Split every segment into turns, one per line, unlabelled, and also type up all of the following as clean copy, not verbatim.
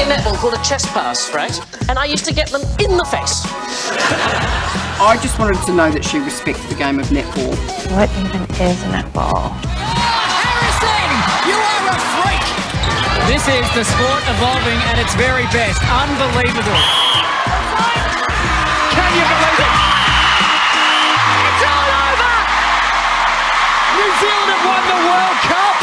netball called a chest pass, right? And I used to get them in the face.
I just wanted to know that she respects the game of netball.
What even is netball?
Harrison, you are a freak! This is the sport evolving at its very best. Unbelievable. Can you believe it? It's all over! New Zealand have won the World Cup!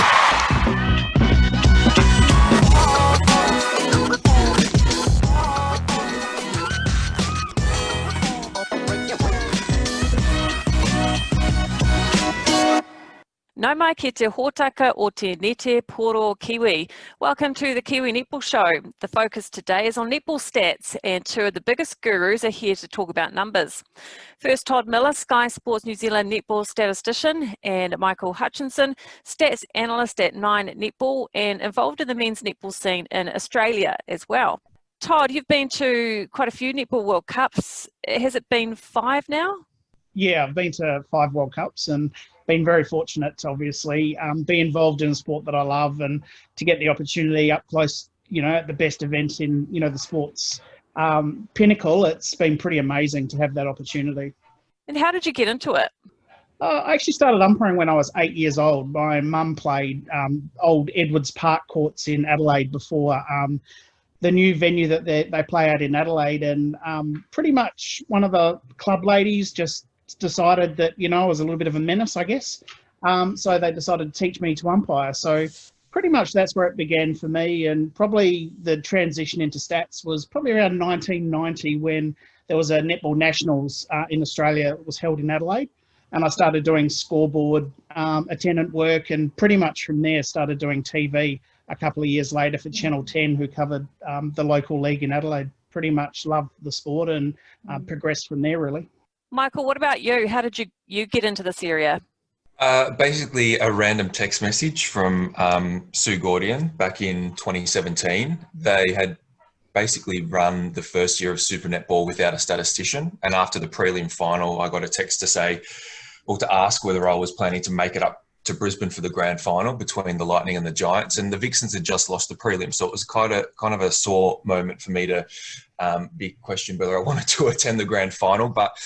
Nau mai ki te hōtaka o te nete poro Kiwi. Welcome to the Kiwi Netball Show. The focus today is on netball stats, and two of the biggest gurus are here to talk about numbers. First, Todd Miller, Sky Sports New Zealand netball statistician, and Michael Hutchinson, stats analyst at Nine Netball and involved in the men's netball scene in Australia as well. Todd, you've been to quite a few Netball World Cups. Has it been 5 now?
Yeah, I've been to 5 World Cups and been very fortunate to obviously be involved in a sport that I love and to get the opportunity up close, at the best event in, the sport's pinnacle. It's been pretty amazing to have that opportunity.
And how did you get into it?
I actually started umpiring when I was 8 years old. My mum played old Edwards Park courts in Adelaide before the new venue that they play at in Adelaide. And pretty much one of the club ladies just decided that, I was a little bit of a menace, I guess. So they decided to teach me to umpire. So pretty much that's where it began for me. And probably the transition into stats was probably around 1990 when there was a Netball Nationals in Australia that was held in Adelaide. And I started doing scoreboard attendant work, and pretty much from there started doing TV a couple of years later for Channel 10, who covered the local league in Adelaide. Pretty much loved the sport and progressed from there, really.
Michael, what about you? How did you get into this area?
Basically, a random text message from Sue Gordian back in 2017. They had basically run the first year of Super Netball without a statistician. And after the prelim final, I got a text to ask whether I was planning to make it up to Brisbane for the grand final between the Lightning and the Giants. And the Vixens had just lost the prelim. So it was kind of a sore moment for me to be questioned whether I wanted to attend the grand final. But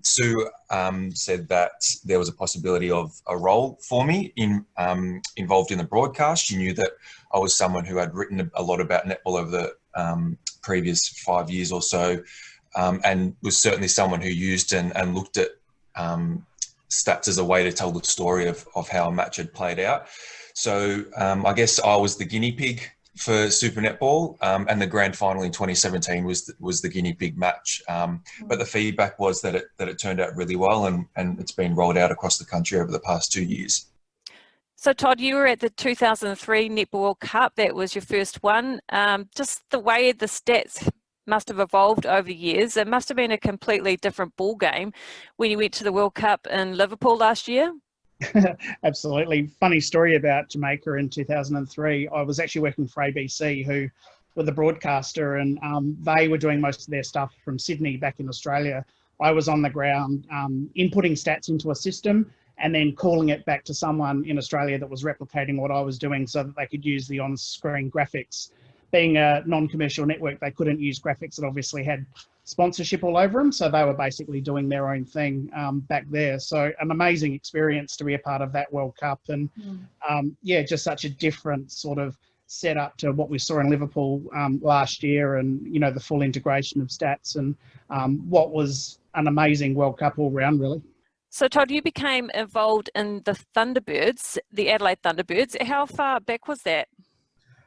Sue said that there was a possibility of a role for me involved in the broadcast. She knew that I was someone who had written a lot about netball over the previous 5 years or so, and was certainly someone who used and looked at stats as a way to tell the story of how a match had played out. So I guess I was the guinea pig for Super Netball, and the grand final in 2017 was the guinea pig match. But the feedback was that it turned out really well, and it's been rolled out across the country over the past 2 years.
So Todd, you were at the 2003 Netball World Cup. That was your first one. Just the way the stats must have evolved over the years. It must have been a completely different ball game when you went to the World Cup in Liverpool last year.
Absolutely. Funny story about Jamaica in 2003. I was actually working for ABC, who were the broadcaster, and they were doing most of their stuff from Sydney back in Australia. I was on the ground inputting stats into a system and then calling it back to someone in Australia that was replicating what I was doing so that they could use the on-screen graphics. Being a non-commercial network, they couldn't use graphics that obviously had sponsorship all over them. So they were basically doing their own thing back there. So an amazing experience to be a part of that World Cup. And just such a different sort of setup to what we saw in Liverpool last year, and, the full integration of stats, and what was an amazing World Cup all round, really.
So Todd, you became involved in the Thunderbirds, the Adelaide Thunderbirds. How far back was that?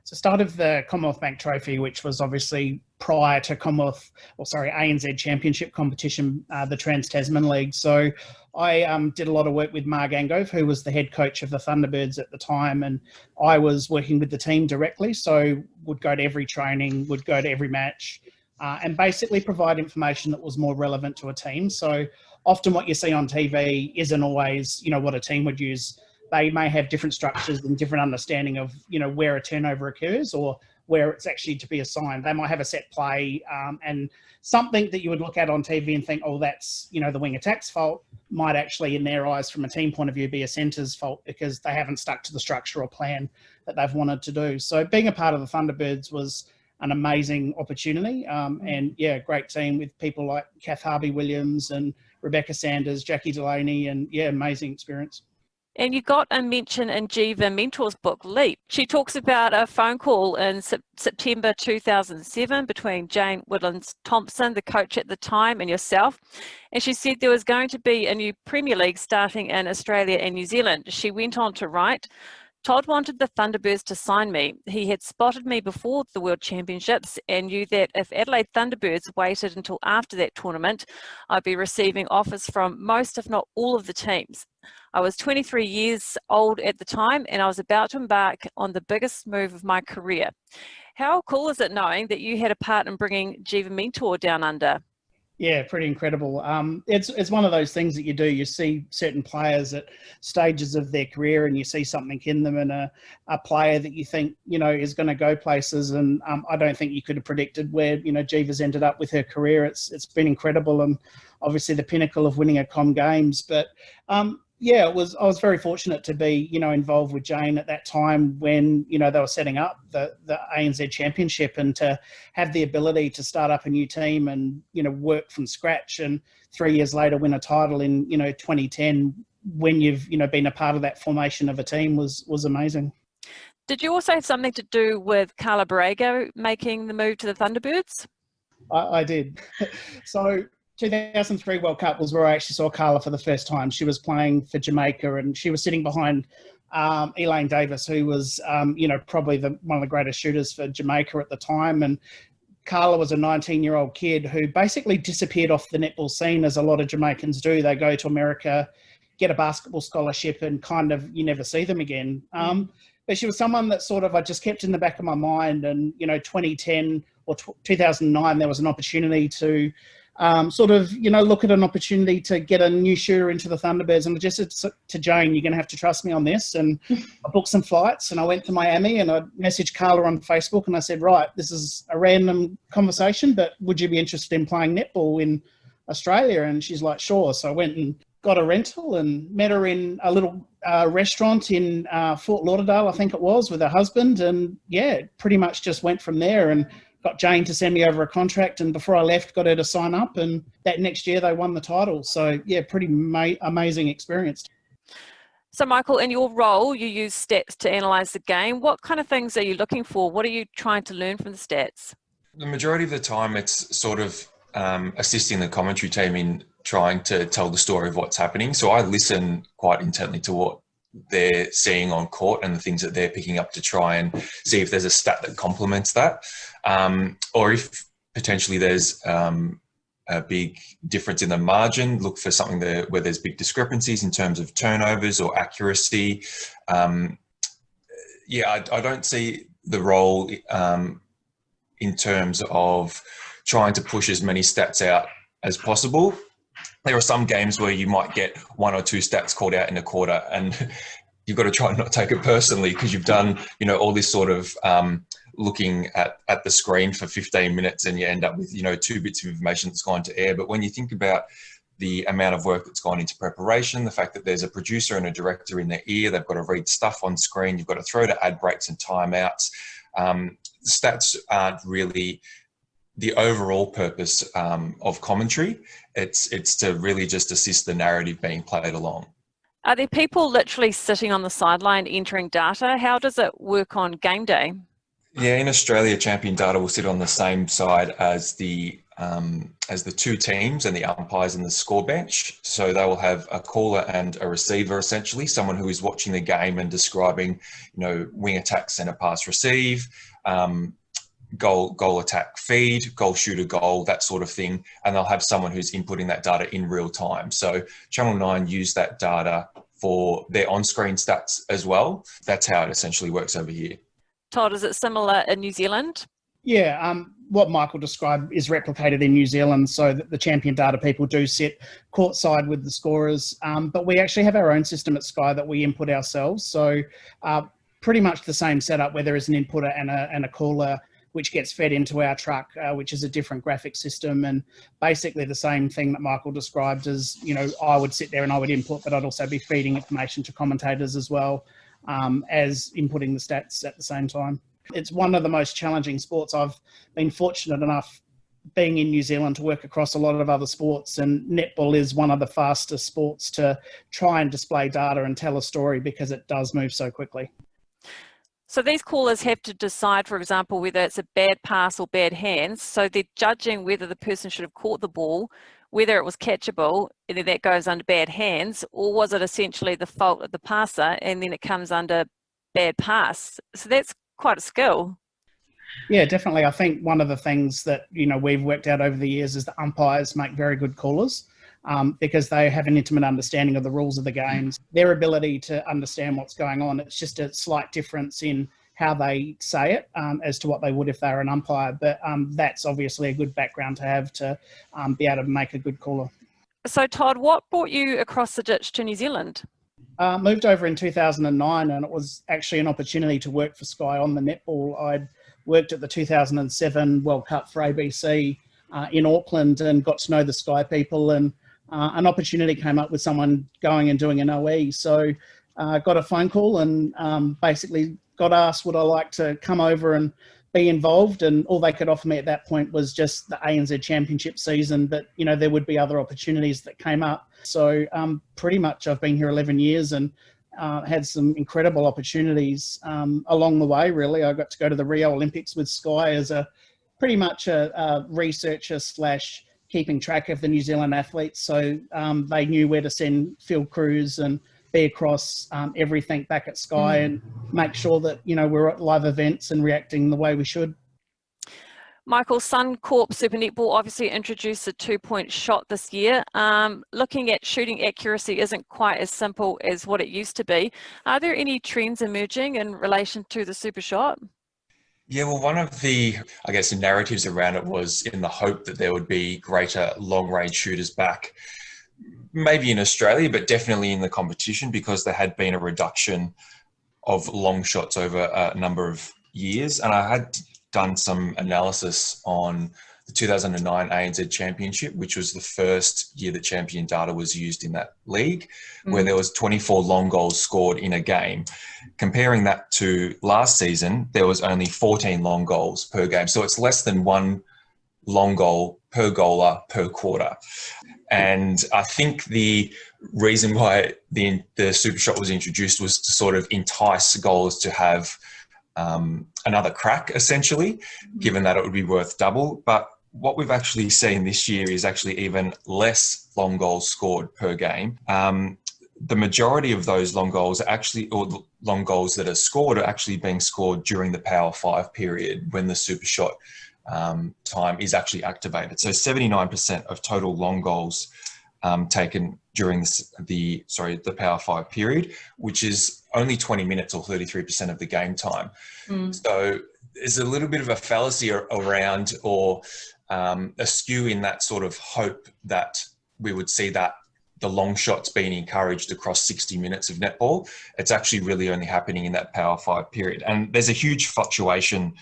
So start of the Commonwealth Bank Trophy, which was obviously prior to ANZ Championship competition, the Trans-Tasman League. So I did a lot of work with Marg Angove, who was the head coach of the Thunderbirds at the time, and I was working with the team directly. So would go to every training, would go to every match, and basically provide information that was more relevant to a team. So often what you see on TV isn't always, what a team would use. They may have different structures and different understanding of, where a turnover occurs or where it's actually to be assigned. They might have a set play and something that you would look at on TV and think, oh, that's, the wing attack's fault, might actually, in their eyes, from a team point of view, be a centre's fault because they haven't stuck to the structure or plan that they've wanted to do. So being a part of the Thunderbirds was an amazing opportunity. And yeah, great team with people like Kath Harvey-Williams and Rebecca Sanders, Jackie Delaney, and yeah, amazing experience.
And you got a mention in Geva Mentor's book, Leap. She talks about a phone call in September 2007 between Jane Woodlands-Thompson, the coach at the time, and yourself. And she said there was going to be a new Premier League starting in Australia and New Zealand. She went on to write, Todd wanted the Thunderbirds to sign me. He had spotted me before the World Championships and knew that if Adelaide Thunderbirds waited until after that tournament, I'd be receiving offers from most, if not all, of the teams. I was 23 years old at the time and I was about to embark on the biggest move of my career. How cool is it knowing that you had a part in bringing Geva Mentor down under?
Yeah, pretty incredible. It's one of those things that you do. You see certain players at stages of their career and you see something in them and a player that you think, you know, is going to go places. And I don't think you could have predicted where, you know, Geva's ended up with her career. It's been incredible and obviously the pinnacle of winning a Com Games. But yeah, I was very fortunate to be, you know, involved with Jane at that time when, you know, they were setting up the ANZ Championship, and to have the ability to start up a new team and, you know, work from scratch and 3 years later win a title in, you know, 2010 when you've, you know, been a part of that formation of a team was amazing.
Did you also have something to do with Carla Borrego making the move to the Thunderbirds?
I did. So 2003 World Cup was where I actually saw Carla for the first time. She was playing for Jamaica and she was sitting behind Elaine Davis, who was, you know, probably one of the greatest shooters for Jamaica at the time. And Carla was a 19-year-old kid who basically disappeared off the netball scene, as a lot of Jamaicans do. They go to America, get a basketball scholarship, and kind of you never see them again. But she was someone that sort of I just kept in the back of my mind. And, you know, 2010 or 2009, there was an opportunity to sort of, you know, look at an opportunity to get a new shooter into the Thunderbirds. And I just said to Jane, you're going to have to trust me on this. And I booked some flights and I went to Miami and I messaged Carla on Facebook and I said, right, this is a random conversation, but would you be interested in playing netball in Australia? And she's like, sure. So I went and got a rental and met her in a little restaurant in Fort Lauderdale, I think it was, with her husband. And yeah, pretty much just went from there and got Jane to send me over a contract, and before I left, got her to sign up, and that next year they won the title. So yeah, pretty amazing experience.
So Michael, in your role, you use stats to analyse the game. What kind of things are you looking for? What are you trying to learn from the stats?
The majority of the time it's sort of assisting the commentary team in trying to tell the story of what's happening. So I listen quite intently to what they're seeing on court and the things that they're picking up to try and see if there's a stat that complements that, or if potentially there's a big difference in the margin, look for something where there's big discrepancies in terms of turnovers or accuracy. Yeah, I don't see the role in terms of trying to push as many stats out as possible. There are some games where you might get one or two stats called out in a quarter, and you've got to try and not take it personally because you've done, you know, all this sort of looking at the screen for 15 minutes and you end up with, you know, 2 bits of information that's gone to air. But when you think about the amount of work that's gone into preparation, the fact that there's a producer and a director in their ear, they've got to read stuff on screen, you've got to throw to ad breaks and timeouts. Stats aren't really the overall purpose of commentary. It's to really just assist the narrative being played along.
Are there people literally sitting on the sideline entering data? How does it work on game day?
Yeah, in Australia, champion data will sit on the same side as the two teams and the umpires and the score bench. So they will have a caller and a receiver, essentially, someone who is watching the game and describing, you know, wing attack, centre pass, receive, goal attack feed, goal shooter goal, that sort of thing. And they'll have someone who's inputting that data in real time. So Channel 9 use that data for their on-screen stats as well. That's how it essentially works over here.
Todd, is it similar in New Zealand?
Yeah, what Michael described is replicated in New Zealand, so that the champion data people do sit courtside with the scorers. But we actually have our own system at Sky that we input ourselves. So pretty much the same setup where there is an inputter and a caller, which gets fed into our truck, which is a different graphic system, and basically the same thing that Michael described as, you know, I would sit there and I would input, but I'd also be feeding information to commentators as well as inputting the stats at the same time. It's one of the most challenging sports. I've been fortunate enough being in New Zealand to work across a lot of other sports, and netball is one of the fastest sports to try and display data and tell a story because it does move so quickly.
So these callers have to decide, for example, whether it's a bad pass or bad hands. So they're judging whether the person should have caught the ball, whether it was catchable, and then that goes under bad hands, or was it essentially the fault of the passer and then it comes under bad pass. So that's quite a skill.
Yeah, definitely. I think one of the things that, we've worked out over the years is that umpires make very good callers because they have an intimate understanding of the rules of the games, their ability to understand what's going on. It's just a slight difference in how they say it as to what they would if they were an umpire. But that's obviously a good background to have to be able to make a good caller.
So Todd, what brought you across the ditch to New Zealand?
Moved over in 2009, and it was actually an opportunity to work for Sky on the netball. I'd worked at the 2007 World Cup for ABC in Auckland and got to know the Sky people, and an opportunity came up with someone going and doing an OE. So got a phone call and basically got asked would I like to come over and be involved, and all they could offer me at that point was just the ANZ Championship season, but there would be other opportunities that came up. So pretty much I've been here 11 years and had some incredible opportunities along the way, really. I got to go to the Rio Olympics with Sky as pretty much a researcher / keeping track of the New Zealand athletes. So they knew where to send field crews and be across everything back at Sky and make sure that, we're at live events and reacting the way we should.
Michael, Suncorp Super Netball obviously introduced a 2-point shot this year. Looking at shooting accuracy isn't quite as simple as what it used to be. Are there any trends emerging in relation to the super shot?
Yeah, well, one of the, narratives around it was in the hope that there would be greater long-range shooters back, maybe in Australia, but definitely in the competition, because there had been a reduction of long shots over a number of years. And I had done some analysis on the 2009 ANZ Championship, which was the first year that champion data was used in that league, where there was 24 long goals scored in a game. Comparing that to last season, there was only 14 long goals per game. So it's less than one long goal per goaler per quarter. And I think the reason why the super shot was introduced was to sort of entice goalers to have another crack, essentially, given that it would be worth double. But what we've actually seen this year is actually even less long goals scored per game. The majority of those long goals are actually, or long goals that are scored, are actually being scored during the Power 5 period when the super shot time is actually activated. So 79% of total long goals taken during the Power 5 period, which is only 20 minutes or 33% of the game time. So there's a little bit of a fallacy around, or a skew in that sort of hope that we would see that the long shots being encouraged across 60 minutes of netball. It's actually really only happening in that Power 5 period. And there's a huge fluctuation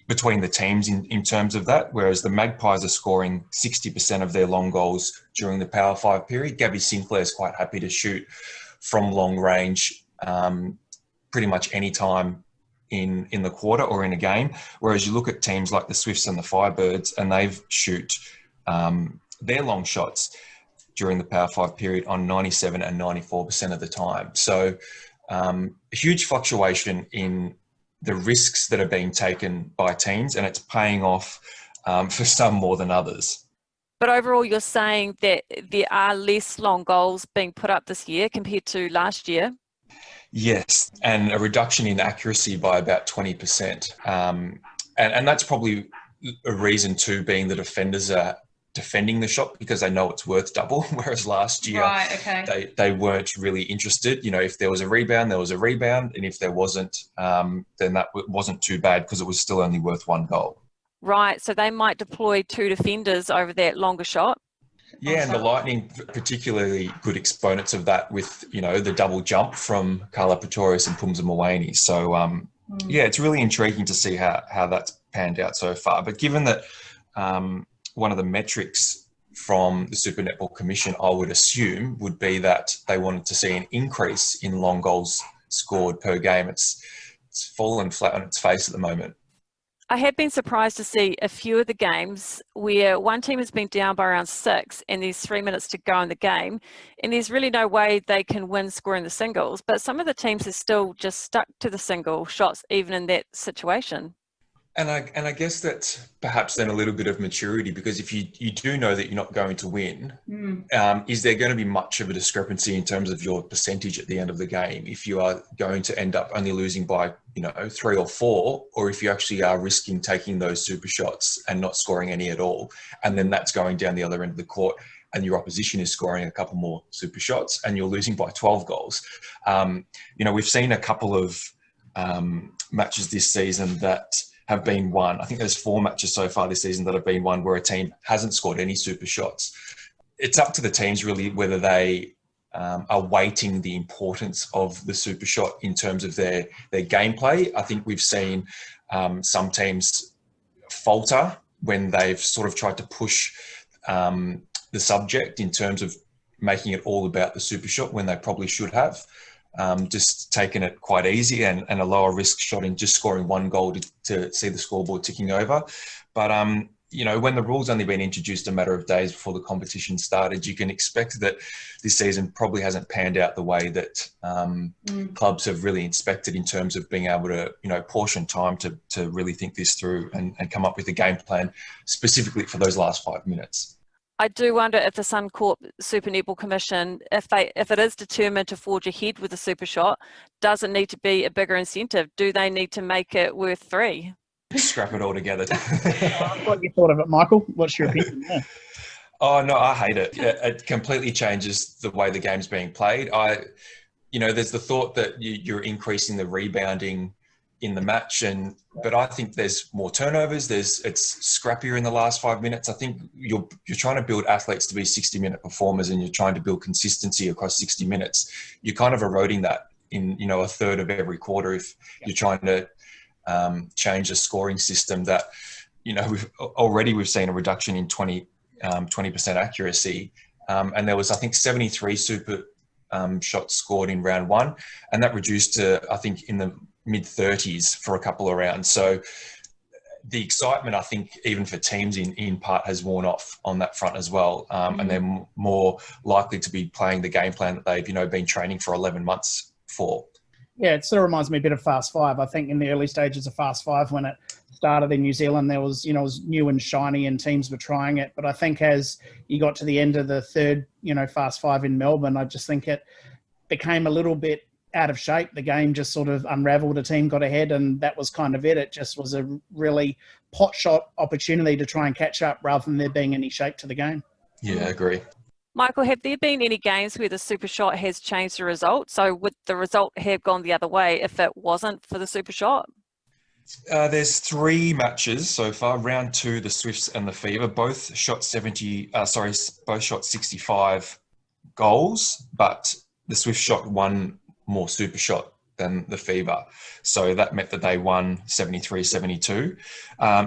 between the teams in terms of that, whereas the Magpies are scoring 60% of their long goals during the Power 5 period. Gabby Sinclair is quite happy to shoot from long range pretty much any time in the quarter or in a game, whereas you look at teams like the Swifts and the Firebirds, and they've shoot their long shots during the Power 5 period on 97 and 94% of the time. So a huge fluctuation in the risks that are being taken by teams, and it's paying off for some more than others.
But overall, you're saying that there are less long goals being put up this year compared to last year?
Yes, and a reduction in accuracy by about 20%. And that's probably a reason too, being the defenders are defending the shot because they know it's worth double, whereas last year they weren't really interested. If there was a rebound, there was a rebound, and if there wasn't, then that wasn't too bad because it was still only worth one goal.
Right, so they might deploy 2 defenders over that longer shot?
Yeah, and the Lightning, particularly good exponents of that with, the double jump from Carla Pretorius and Pumza Mawani. So, yeah, it's really intriguing to see how that's panned out so far. But given that one of the metrics from the Super Netball Commission, I would assume, would be that they wanted to see an increase in long goals scored per game. It's it's fallen flat on its face at the moment.
I have been surprised to see a few of the games where one team has been down by around 6 and there's 3 minutes to go in the game, and there's really no way they can win scoring the singles, but some of the teams are still just stuck to the single shots even in that situation.
And I guess that's perhaps then a little bit of maturity, because if you do know that you're not going to win, is there going to be much of a discrepancy in terms of your percentage at the end of the game if you are going to end up only losing by 3 or 4, or if you actually are risking taking those super shots and not scoring any at all, and then that's going down the other end of the court and your opposition is scoring a couple more super shots and you're losing by 12 goals. We've seen a couple of matches this season that have been won. I think there's 4 matches so far this season that have been won where a team hasn't scored any super shots. It's up to the teams really whether they are weighting the importance of the super shot in terms of their gameplay. I think we've seen some teams falter when they've sort of tried to push the subject in terms of making it all about the super shot when they probably should have. Just taking it quite easy and a lower risk shot in just scoring 1 goal to see the scoreboard ticking over. But, when the rules only been introduced a matter of days before the competition started, you can expect that this season probably hasn't panned out the way that clubs have really expected in terms of being able to, portion time to really think this through and come up with a game plan specifically for those last 5 minutes.
I do wonder if the Suncorp Super Netball Commission, if it is determined to forge ahead with the super shot, does it need to be a bigger incentive? Do they need to make it worth 3?
Scrap it all together.
What you thought of it, Michael? What's your opinion there?
Oh, no, I hate it. It completely changes the way the game's being played. There's the thought that you're increasing the rebounding in the match, but I think there's more turnovers. It's scrappier in the last 5 minutes. I think you're trying to build athletes to be 60-minute performers, and you're trying to build consistency across 60 minutes. You're kind of eroding that in a third of every quarter if you're trying to change a scoring system that we've seen a reduction in 20% accuracy, and there was I think 73 super shots scored in round 1, and that reduced to I think in the mid-30s for a couple of rounds. So the excitement, I think, even for teams in part has worn off on that front as well. And they're more likely to be playing the game plan that they've, been training for 11 months for.
Yeah, it sort of reminds me a bit of Fast 5. I think in the early stages of Fast 5, when it started in New Zealand, there was, it was new and shiny and teams were trying it. But I think as you got to the end of the third, Fast 5 in Melbourne, I just think it became a little bit out of shape. The game just sort of unraveled. A team got ahead and that was kind of it. It just was a really pot shot opportunity to try and catch up rather than there being any shape to the game.
Yeah, I agree.
Michael, have there been any games where the super shot has changed the result? So would the result have gone the other way if it wasn't for the super shot?
There's 3 matches so far. Round 2, the Swifts and the Fever, both shot 65 goals, but the Swifts shot 1 more super shot than the Fever. So that meant that they won 73-72.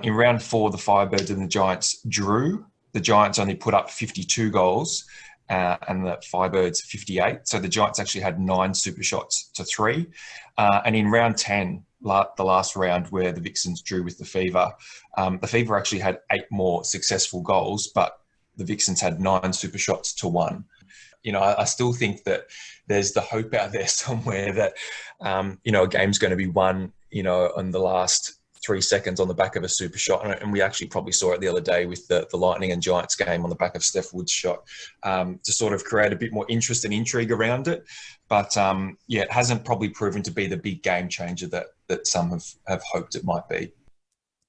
In round 4, the Firebirds and the Giants drew. The Giants only put up 52 goals and the Firebirds 58. So the Giants actually had 9 super shots to 3. And in round 10, the last round where the Vixens drew with the Fever actually had 8 more successful goals, but the Vixens had 9 super shots to 1. I still think that there's the hope out there somewhere that, a game's going to be won, in the last 3 seconds on the back of a super shot. And we actually probably saw it the other day with the Lightning and Giants game on the back of Steph Wood's shot, to sort of create a bit more interest and intrigue around it. But, it hasn't probably proven to be the big game changer that some have hoped it might be.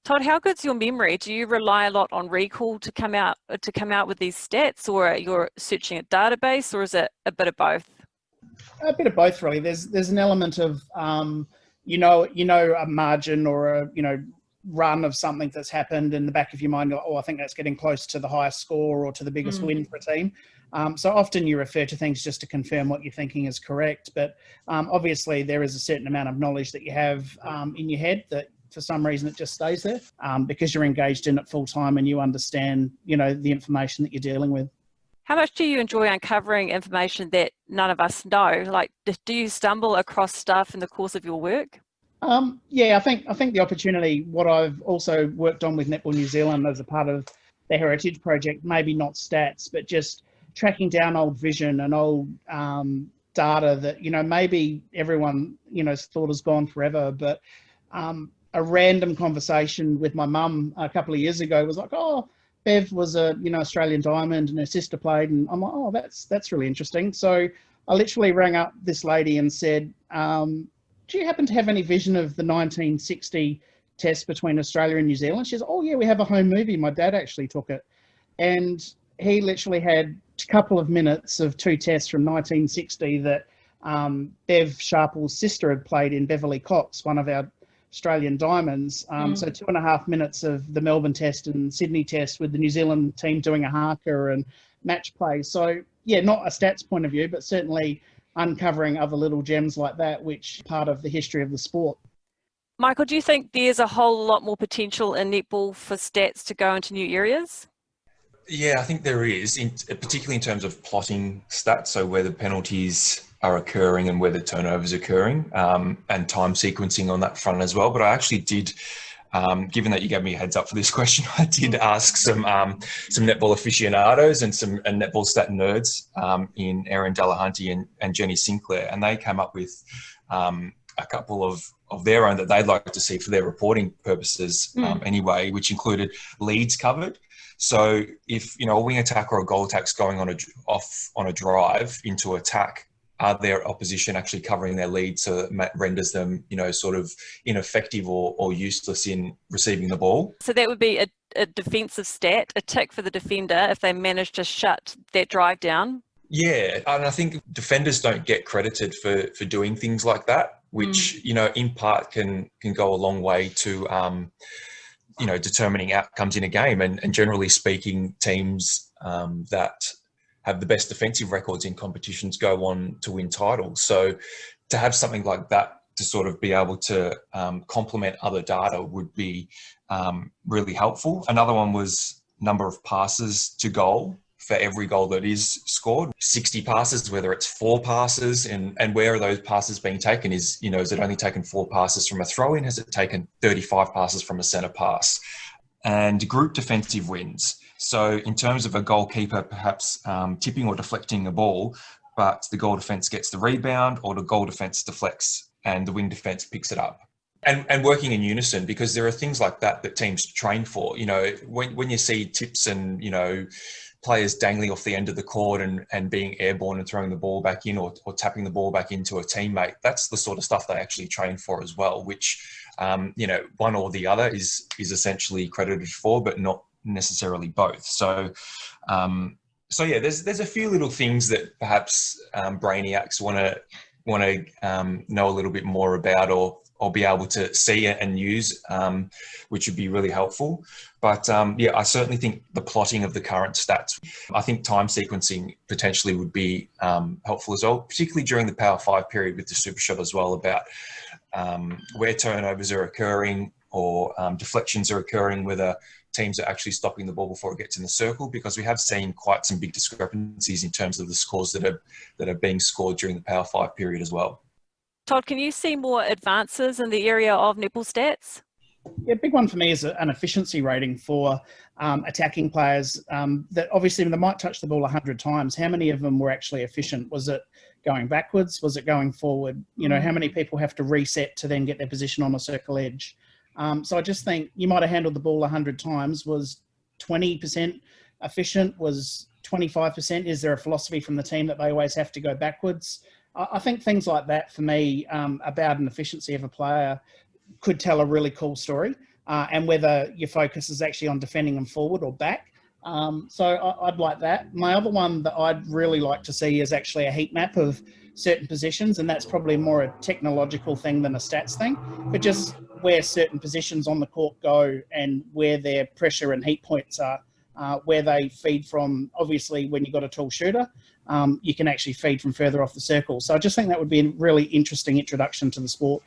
Todd, how good's your memory? Do you rely a lot on recall to come out with these stats, or you're searching a database, or is it a bit of both?
A bit of both, really. There's an element of a margin or a run of something that's happened in the back of your mind. Oh, I think that's getting close to the highest score or to the biggest win for a team. So often you refer to things just to confirm what you're thinking is correct. But obviously there is a certain amount of knowledge that you have in your head that for some reason it just stays there because you're engaged in it full time and you understand, the information that you're dealing with.
How much do you enjoy uncovering information that none of us know? Like, do you stumble across stuff in the course of your work?
Yeah, I think the opportunity, what I've also worked on with Netball New Zealand as a part of the Heritage Project, maybe not stats, but just tracking down old vision and old data that, maybe everyone, thought has gone forever. But a random conversation with my mum a couple of years ago was like, oh, Bev was a, Australian Diamond and her sister played. And I'm like, oh, that's really interesting. So I literally rang up this lady and said, do you happen to have any vision of the 1960 test between Australia and New Zealand? She says, oh yeah, we have a home movie. My dad actually took it. And he literally had a couple of minutes of 2 tests from 1960 that Bev Sharple's sister had played in Beverly Cox, one of our Australian Diamonds. So 2.5 minutes of the Melbourne test and Sydney test with the New Zealand team doing a haka and match play. So yeah, not a stats point of view, but certainly uncovering other little gems like that, which part of the history of the sport.
Michael, do you think there's a whole lot more potential in netball for stats to go into new areas?
Yeah, I think there is, particularly in terms of plotting stats, so where the penalties are occurring and where the turnovers are occurring, and time sequencing on that front as well. But I actually did, given that you gave me a heads up for this question, I did ask some netball aficionados and some netball stat nerds in Erin Delahunty and Jenny Sinclair, and they came up with a couple of their own that they'd like to see for their reporting purposes anyway, which included leads covered. So if, a wing attack or a goal attack's going on a drive into attack, are their opposition actually covering their lead so that renders them, sort of ineffective or useless in receiving the ball? So
that would be a defensive stat, a tick for the defender if they manage to shut that drive down?
Yeah, and I think defenders don't get credited for doing things like that, which, in part can go a long way to, determining outcomes in a game. And generally speaking, teams that have the best defensive records in competitions go on to win titles. So to have something like that to sort of be able to complement other data would be really helpful. Another one was number of passes to goal for every goal that is scored. 60 passes, whether it's 4 passes, and where are those passes being taken? Is it only taken 4 passes from a throw-in? Has it taken 35 passes from a centre pass? And group defensive wins. So in terms of a goalkeeper perhaps tipping or deflecting a ball, but the goal defence gets the rebound, or the goal defence deflects and the wing defence picks it up. And working in unison, because there are things like that teams train for. When you see tips and, players dangling off the end of the court and being airborne and throwing the ball back in or tapping the ball back into a teammate, that's the sort of stuff they actually train for as well, which, one or the other is essentially credited for, but not necessarily both. So yeah, there's a few little things that perhaps brainiacs want to know a little bit more about or be able to see and use, which would be really helpful. But yeah, I certainly think the plotting of the current stats, I think time sequencing potentially would be helpful as well, particularly during the Power 5 period with the Super Shot as well, about where turnovers are occurring or deflections are occurring, whether teams are actually stopping the ball before it gets in the circle, because we have seen quite some big discrepancies in terms of the scores that are being scored during the Power 5 period as well.
Todd, can you see more advances in the area of netball stats?
Yeah, a big one for me is an efficiency rating for attacking players that obviously they might touch the ball 100 times. How many of them were actually efficient? Was it going backwards? Was it going forward? How many people have to reset to then get their position on a circle edge? So I just think you might have handled the ball 100 times. Was 20% efficient? Was 25%? Is there a philosophy from the team that they always have to go backwards? I think things like that for me about an efficiency of a player could tell a really cool story, and whether your focus is actually on defending them forward or back. So I'd like that. My other one that I'd really like to see is actually a heat map of certain positions, and that's probably more a technological thing than a stats thing, but just where certain positions on the court go and where their pressure and heat points are, where they feed from. Obviously, when you've got a tall shooter, you can actually feed from further off the circle. So I just think that would be a really interesting introduction to the sport.